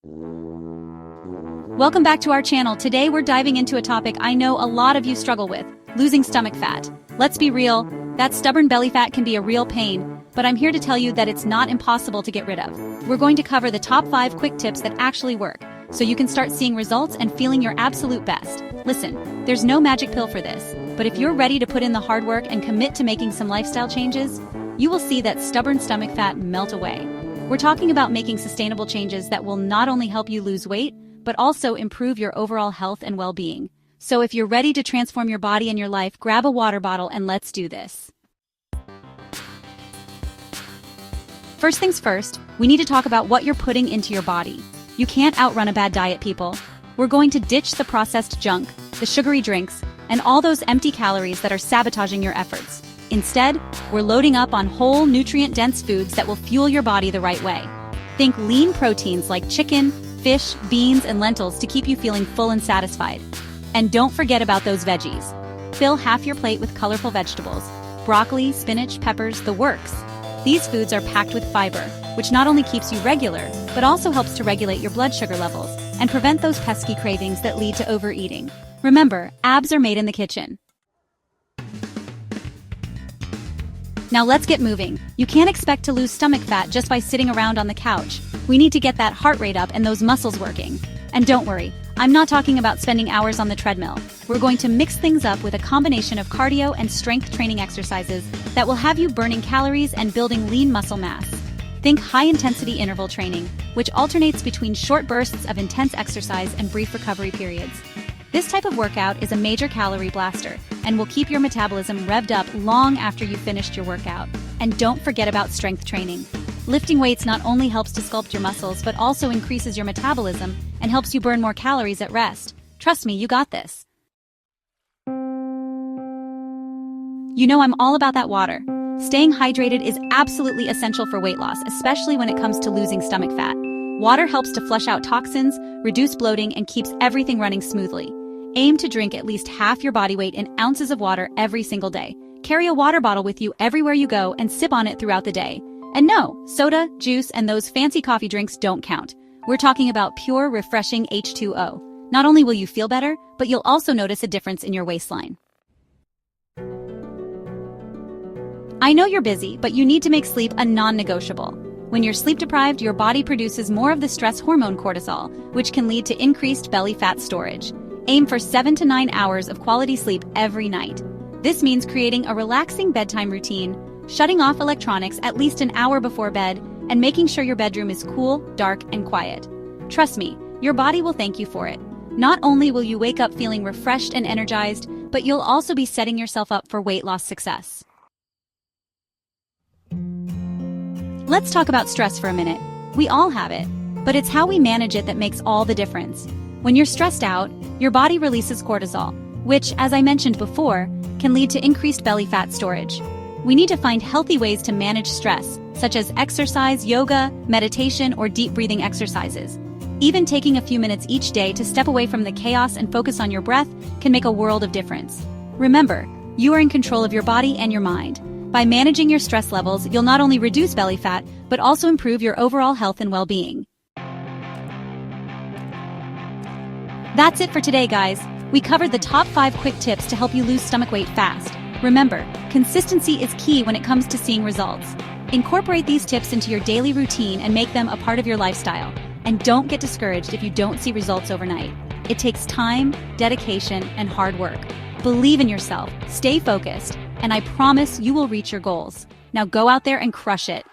Welcome back to our channel. Today we're diving into a topic I know a lot of you struggle with, losing stomach fat. Let's be real, that stubborn belly fat can be a real pain, but I'm here to tell you that it's not impossible to get rid of. We're going to cover the top 5 quick tips that actually work, so you can start seeing results and feeling your absolute best. Listen, there's no magic pill for this, but if you're ready to put in the hard work and commit to making some lifestyle changes, you will see that stubborn stomach fat melt away. We're talking about making sustainable changes that will not only help you lose weight, but also improve your overall health and well-being. So if you're ready to transform your body and your life, grab a water bottle and let's do this. First things first, we need to talk about what you're putting into your body. You can't outrun a bad diet, people. We're going to ditch the processed junk, the sugary drinks, and all those empty calories that are sabotaging your efforts. Instead, we're loading up on whole, nutrient-dense foods that will fuel your body the right way. Think lean proteins like chicken, fish, beans, and lentils to keep you feeling full and satisfied. And don't forget about those veggies. Fill half your plate with colorful vegetables. Broccoli, spinach, peppers, the works. These foods are packed with fiber, which not only keeps you regular, but also helps to regulate your blood sugar levels and prevent those pesky cravings that lead to overeating. Remember, abs are made in the kitchen. Now let's get moving. You can't expect to lose stomach fat just by sitting around on the couch. We need to get that heart rate up and those muscles working. And don't worry, I'm not talking about spending hours on the treadmill. We're going to mix things up with a combination of cardio and strength training exercises that will have you burning calories and building lean muscle mass. Think high-intensity interval training, which alternates between short bursts of intense exercise and brief recovery periods. This type of workout is a major calorie blaster and will keep your metabolism revved up long after you've finished your workout. And don't forget about strength training. Lifting weights not only helps to sculpt your muscles, but also increases your metabolism and helps you burn more calories at rest. Trust me, you got this. You know I'm all about that water. Staying hydrated is absolutely essential for weight loss, especially when it comes to losing stomach fat. Water helps to flush out toxins, reduce bloating, and keeps everything running smoothly. Aim to drink at least half your body weight in ounces of water every single day. Carry a water bottle with you everywhere you go and sip on it throughout the day. And no, soda, juice, and those fancy coffee drinks don't count. We're talking about pure, refreshing H2O. Not only will you feel better, but you'll also notice a difference in your waistline. I know you're busy, but you need to make sleep a non-negotiable. When you're sleep deprived, your body produces more of the stress hormone cortisol, which can lead to increased belly fat storage. Aim for 7 to 9 hours of quality sleep every night. This means creating a relaxing bedtime routine, shutting off electronics at least an hour before bed, and making sure your bedroom is cool, dark, and quiet. Trust me, your body will thank you for it. Not only will you wake up feeling refreshed and energized, but you'll also be setting yourself up for weight loss success. Let's talk about stress for a minute. We all have it, but it's how we manage it that makes all the difference. When you're stressed out, your body releases cortisol, which, as I mentioned before, can lead to increased belly fat storage. We need to find healthy ways to manage stress, such as exercise, yoga, meditation, or deep breathing exercises. Even taking a few minutes each day to step away from the chaos and focus on your breath can make a world of difference. Remember, you are in control of your body and your mind. By managing your stress levels, you'll not only reduce belly fat, but also improve your overall health and well-being. That's it for today, guys. We covered the top 5 quick tips to help you lose stomach weight fast. Remember, consistency is key when it comes to seeing results. Incorporate these tips into your daily routine and make them a part of your lifestyle. And don't get discouraged if you don't see results overnight. It takes time, dedication, and hard work. Believe in yourself, stay focused, and I promise you will reach your goals. Now go out there and crush it.